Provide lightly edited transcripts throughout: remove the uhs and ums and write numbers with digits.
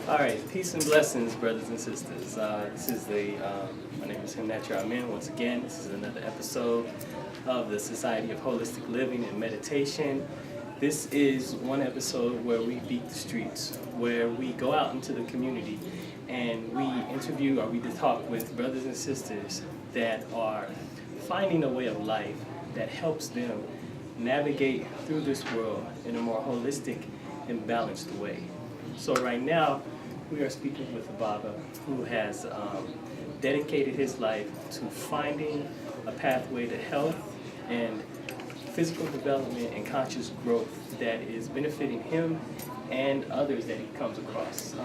All right, peace and blessings, brothers and sisters. My name is Hemnetcher. I'm in once again. This is another episode of the Society of Holistic Living and Meditation. This is one episode where we beat the streets, where we go out into the community and we interview or we talk with brothers and sisters that are finding a way of life that helps them navigate through this world in a more holistic and balanced way. So right now, we are speaking with a Baba who has dedicated his life to finding a pathway to health and physical development and conscious growth that is benefiting him and others that he comes across.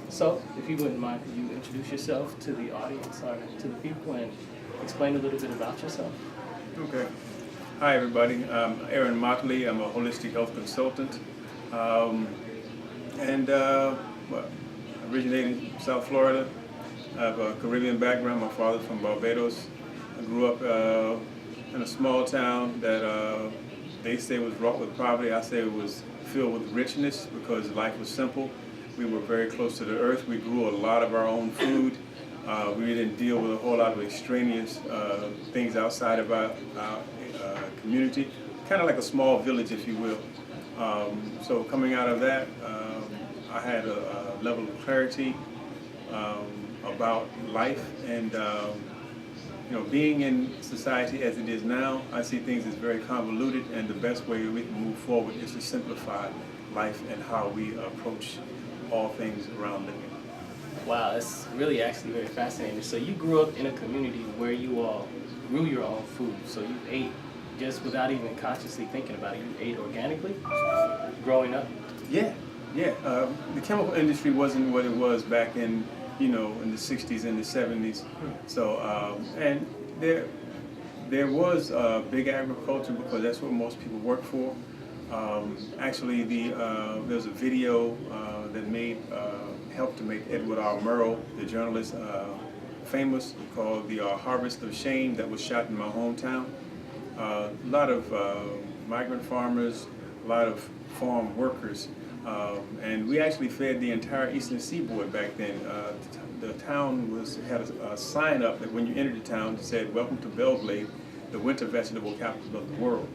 So, if you wouldn't mind, could you introduce yourself to the audience or to the people and explain a little bit about yourself? Okay. Hi, everybody. I'm Aaron Mottley. I'm a holistic health consultant. Originated in South Florida. I have a Caribbean background. My father's from Barbados. I grew up in a small town that they say was wrought with poverty. I say it was filled with richness because life was simple. We were very close to the earth. We grew a lot of our own food. We didn't deal with a whole lot of extraneous things outside of our community. Kind of like a small village, if you will. So coming out of that, I had a level of clarity about life, and being in society as it is now, I see things as very convoluted, and the best way we can move forward is to simplify life and how we approach all things around living. Wow, that's really actually very fascinating. So you grew up in a community where you all grew your own food, so you ate just without even consciously thinking about it. You ate organically growing up? Yeah. The chemical industry wasn't what it was back in the 60s and the 70s. So, and there was big agriculture because that's what most people work for. Actually, there's a video that helped to make Edward R. Murrow, the journalist, famous, called The Harvest of Shame, that was shot in my hometown. A lot of migrant farmers, a lot of farm workers, and we actually fed the entire eastern seaboard back then. The town had a sign up that when you entered the town, it said, "Welcome to Belgrade, the winter vegetable capital of the world."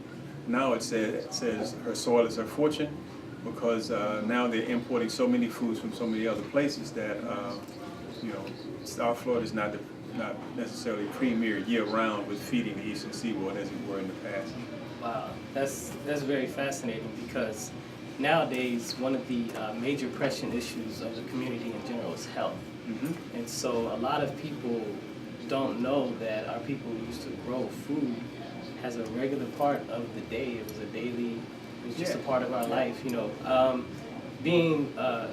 Now it says her soil is her fortune, because now they're importing so many foods from so many other places that South Florida is not necessarily premier year-round with feeding the eastern seaboard as it were in the past. Wow, that's very fascinating, because nowadays one of the major pressing issues of the community in general is health. Mm-hmm. And so a lot of people don't know that our people who used to grow food as a regular part of the day. It was just a part of our life, being a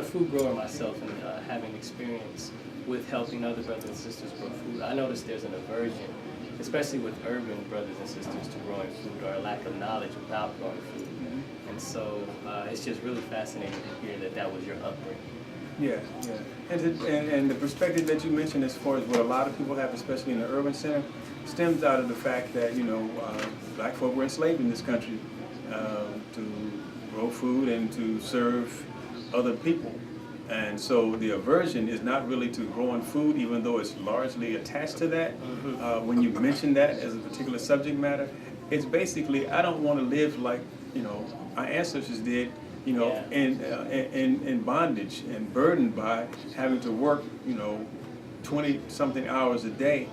food grower myself and having experience with helping other brothers and sisters grow food, I noticed there's an aversion, especially with urban brothers and sisters, to growing food, or a lack of knowledge about growing food. Mm-hmm. And so it's just really fascinating to hear that was your upbringing. Yeah. And the perspective that you mentioned as far as what a lot of people have, especially in the urban center, stems out of the fact that, black folk were enslaved in this country to grow food and to serve other people. And so the aversion is not really to growing food, even though it's largely attached to that. Mm-hmm. When you mention that as a particular subject matter, it's basically, I don't want to live like, our ancestors did, in bondage and burdened by having to work, 20-something hours a day,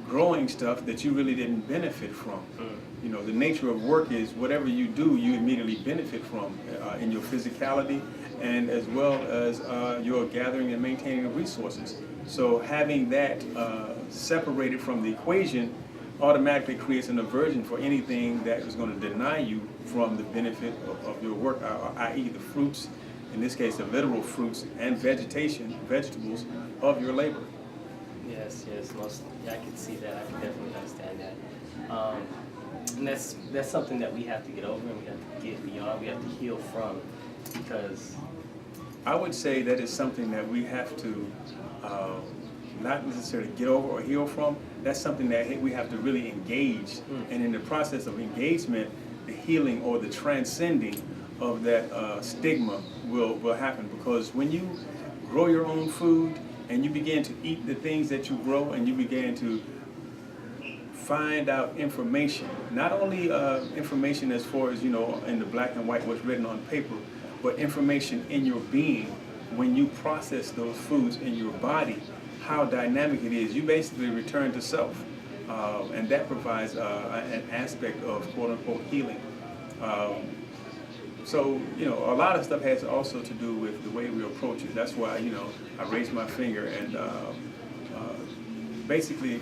growing stuff that you really didn't benefit from. Mm. The nature of work is whatever you do, you immediately benefit from in your physicality, and as well as your gathering and maintaining of resources. So having that separated from the equation automatically creates an aversion for anything that is going to deny you from the benefit of your work, i.e. the fruits, in this case the literal fruits and vegetables of your labor. Yes, I can see that. I can definitely understand that. And that's something that we have to get over, and we have to get beyond, we have to heal from, because I would say that is something that we have to not necessarily get over or heal from. That's something that we have to really engage. And in the process of engagement, the healing or the transcending of that stigma will happen, because when you grow your own food and you begin to eat the things that you grow, and you begin to find out information, not only information as far as, in the black and white, what's written on paper, but information in your being. When you process those foods in your body, how dynamic it is, you basically return to self. And that provides an aspect of quote-unquote healing. So, a lot of stuff has also to do with the way we approach it. That's why, I raised my finger and basically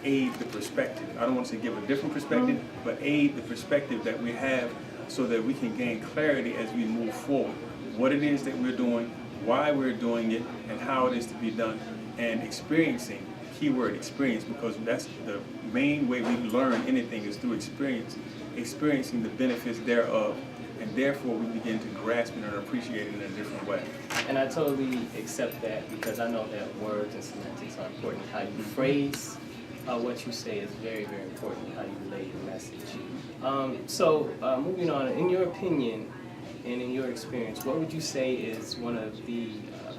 aid the perspective. I don't want to say give a different perspective, but aid the perspective that we have, so that we can gain clarity as we move forward. What it is that we're doing, why we're doing it, and how it is to be done, and experiencing. Keyword experience, because that's the main way we learn anything, is through experience, experiencing the benefits thereof, and therefore we begin to grasp it and appreciate it in a different way. And I totally accept that, because I know that words and semantics are important. How you phrase what you say is very, very important, how you relay your message. So moving on, in your opinion and in your experience, what would you say is one of the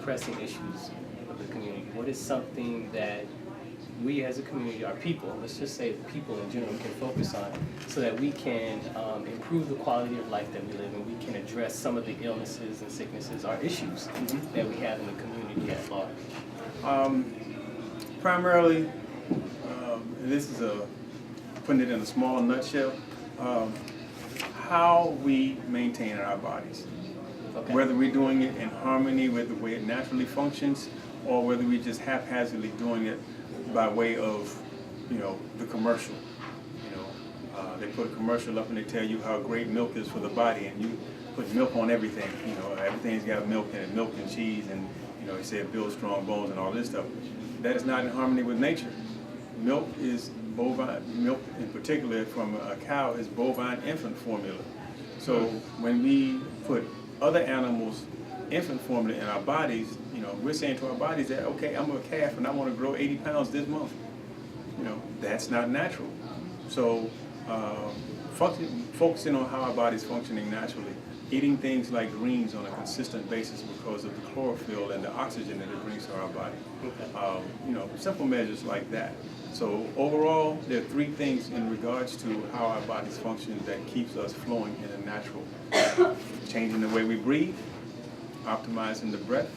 pressing issues of the community? What is something that we as a community, our people, let's just say the people in general, can focus on, so that we can improve the quality of life that we live, and we can address some of the illnesses and sicknesses, our issues that we have in the community at large? Primarily, this is putting it in a small nutshell, how we maintain our bodies. Okay. Whether we're doing it in harmony with the way it naturally functions, or whether we're just haphazardly doing it by way of, the commercial. They put a commercial up and they tell you how great milk is for the body, and you put milk on everything. Everything's got milk in it, milk and cheese, and they say it builds strong bones and all this stuff. That is not in harmony with nature. Milk is bovine. Milk, in particular, from a cow, is bovine infant formula. So when we put other animals' infant formula in our bodies, we're saying to our bodies that, okay, I'm a calf and I want to grow 80 pounds this month. That's not natural. So focusing on how our body's functioning naturally, eating things like greens on a consistent basis because of the chlorophyll and the oxygen that it brings to our body. Simple measures like that. So overall, there are three things in regards to how our bodies function that keeps us flowing in a natural. Changing the way we breathe, optimizing the breath,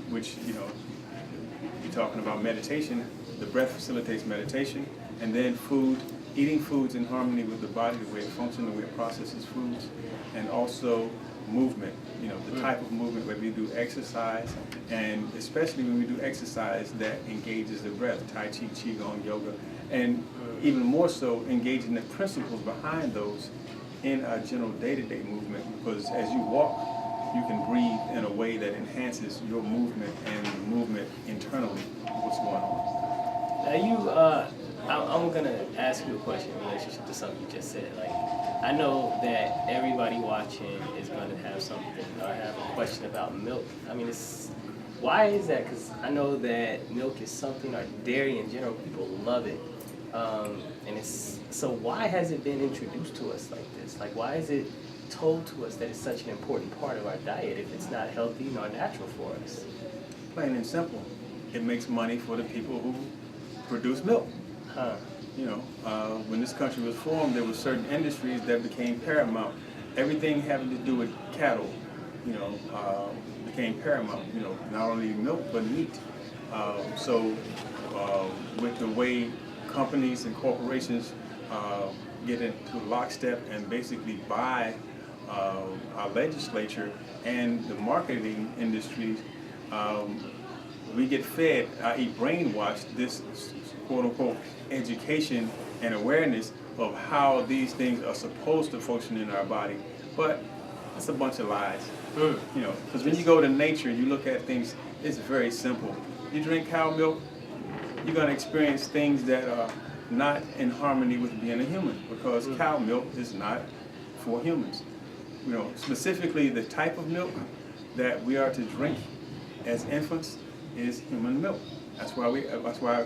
which, you're talking about meditation. The breath facilitates meditation. And then food, eating foods in harmony with the body, the way it functions, the way it processes foods, and also movement, the type of movement, whether we do exercise, and especially when we do exercise that engages the breath, Tai Chi, Qigong, yoga, and even more so engaging the principles behind those in our general day-to-day movement, because as you walk, you can breathe in a way that enhances your movement and the movement internally, what's going on. Now I'm going to ask you a question in relationship to something you just said. I know that everybody watching is going to have something or have a question about milk. Why is that? Because I know that milk is something, or dairy in general, people love it. So why has it been introduced to us like this? Why is it told to us that it's such an important part of our diet if it's not healthy nor natural for us? Plain and simple. It makes money for the people who produce milk. When this country was formed, there were certain industries that became paramount. Everything having to do with cattle, became paramount. Not only milk, but meat. With the way companies and corporations get into lockstep and basically buy our legislature and the marketing industries, we get fed, i.e. brainwashed, this quote-unquote education and awareness of how these things are supposed to function in our body. But it's a bunch of lies. Because when you go to nature and you look at things, it's very simple. You drink cow milk, you're going to experience things that are not in harmony with being a human, because cow milk is not for humans. Specifically the type of milk that we are to drink as infants is human milk. That's why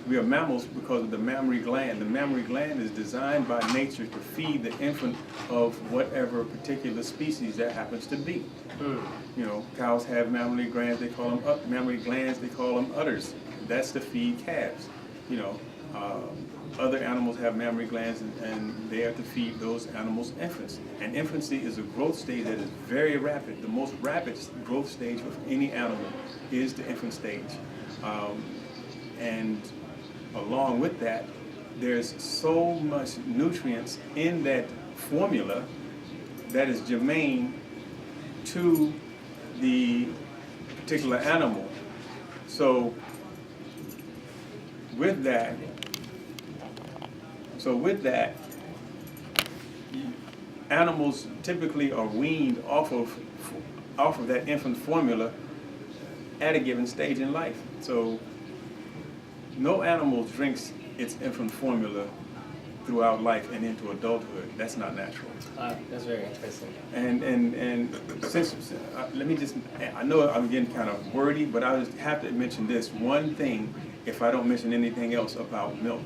we are mammals because of the mammary gland. The mammary gland is designed by nature to feed the infant of whatever particular species that happens to be. You know, cows have mammary glands, they call them mammary glands, they call them udders. That's to feed calves. You know, other animals have mammary glands, and they are to feed those animals' infants. And infancy is a growth stage that is very rapid. The most rapid growth stage of any animal is the infant stage. And along with that, there's so much nutrients in that formula that is germane to the particular animal. So with that, animals typically are weaned off of that infant formula at a given stage in life. So no animal drinks its infant formula throughout life and into adulthood. That's not natural. That's very interesting. And since let me just, I know I'm getting kind of wordy, but I just have to mention this one thing if I don't mention anything else about milk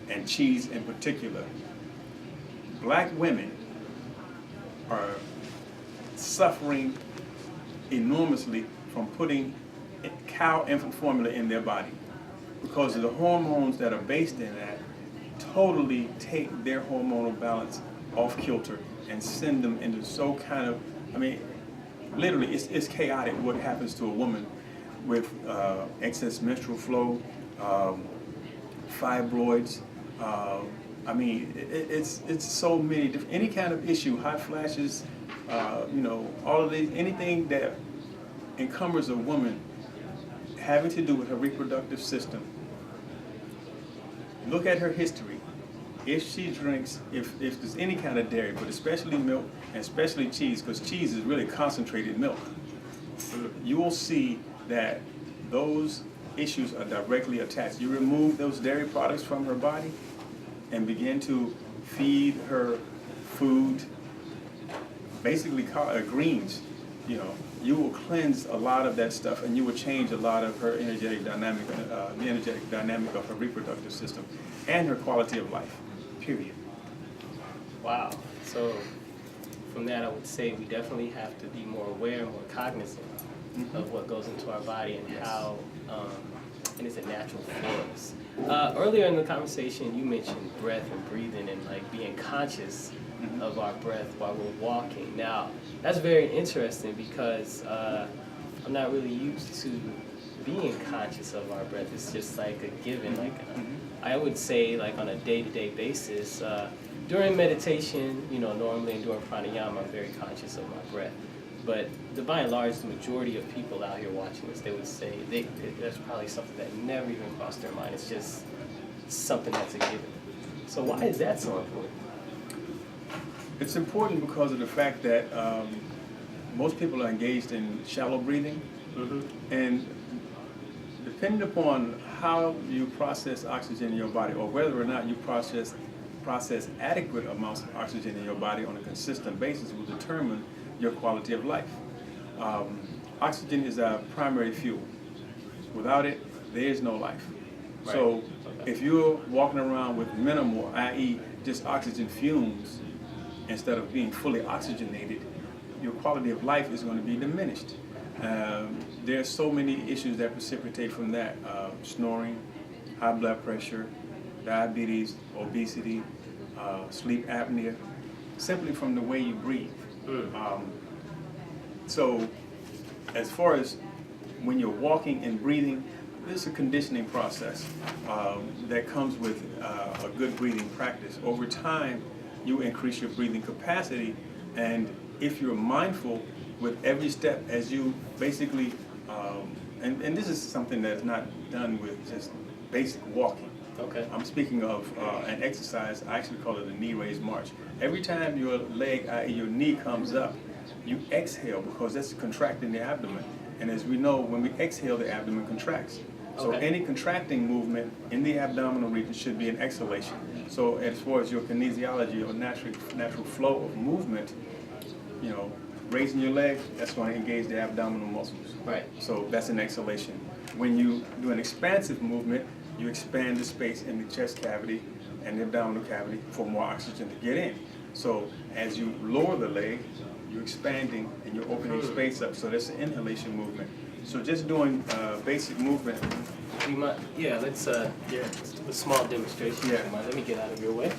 and cheese in particular. Black women are suffering enormously from putting cow infant formula in their body because of the hormones that are based in that totally take their hormonal balance off kilter and send them into so kind of, I mean, literally it's chaotic what happens to a woman with excess menstrual flow, fibroids, I mean, it's so many different, any kind of issue, hot flashes, you know, all of these, anything that encumbers a woman having to do with her reproductive system. Look at her history. If she drinks, if there's any kind of dairy, but especially milk and especially cheese, because cheese is really concentrated milk, you will see that those issues are directly attached. You remove those dairy products from her body and begin to feed her food, basically greens, you know, you will cleanse a lot of that stuff and you will change a lot of her energetic dynamic, the energetic dynamic of her reproductive system and her quality of life, period. Wow. So from that, I would say we definitely have to be more aware, more cognizant of what goes into our body and how, and it's a natural for us. Earlier in the conversation, you mentioned breath and breathing and like being conscious of our breath while we're walking. Now, that's very interesting because I'm not really used to being conscious of our breath. It's just like a given. Like I would say, like on a day-to-day basis, during meditation, you know, normally and during pranayama, I'm very conscious of my breath. But by and large, the majority of people out here watching this, they would say that's probably something that never even crossed their mind. It's just something that's a given. So why is that so important? It's important because of the fact that most people are engaged in shallow breathing, and depending upon how you process oxygen in your body, or whether or not you process adequate amounts of oxygen in your body on a consistent basis, will determine your quality of life. Oxygen is our primary fuel. Without it, there is no life. Right. So if you're walking around with minimal, i.e. just oxygen fumes, instead of being fully oxygenated, your quality of life is going to be diminished. There are so many issues that precipitate from that. Snoring, high blood pressure, diabetes, obesity, sleep apnea, simply from the way you breathe. So as far as when you're walking and breathing, this is a conditioning process that comes with a good breathing practice. Over time, you increase your breathing capacity, and if you're mindful with every step as you basically, and this is something that's not done with just basic walking. Okay. I'm speaking of an exercise, I actually call it a knee raise march. Every time your leg, i.e. your knee comes up, you exhale because that's contracting the abdomen. And as we know, when we exhale, the abdomen contracts. So any contracting movement in the abdominal region should be an exhalation. So as far as your kinesiology or natural flow of movement, you know, raising your leg, that's going to engage the abdominal muscles. Right. So that's an exhalation. When you do an expansive movement, you expand the space in the chest cavity and the abdominal cavity for more oxygen to get in. So as you lower the leg, you're expanding and you're opening space up. So that's the inhalation movement. So just doing basic movement. We might, yeah, let's do a small demonstration. Yeah. Let me get out of your way.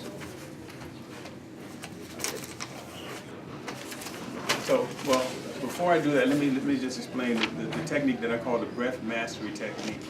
So, well, before I do that, let me just explain the technique that I call the breath mastery technique.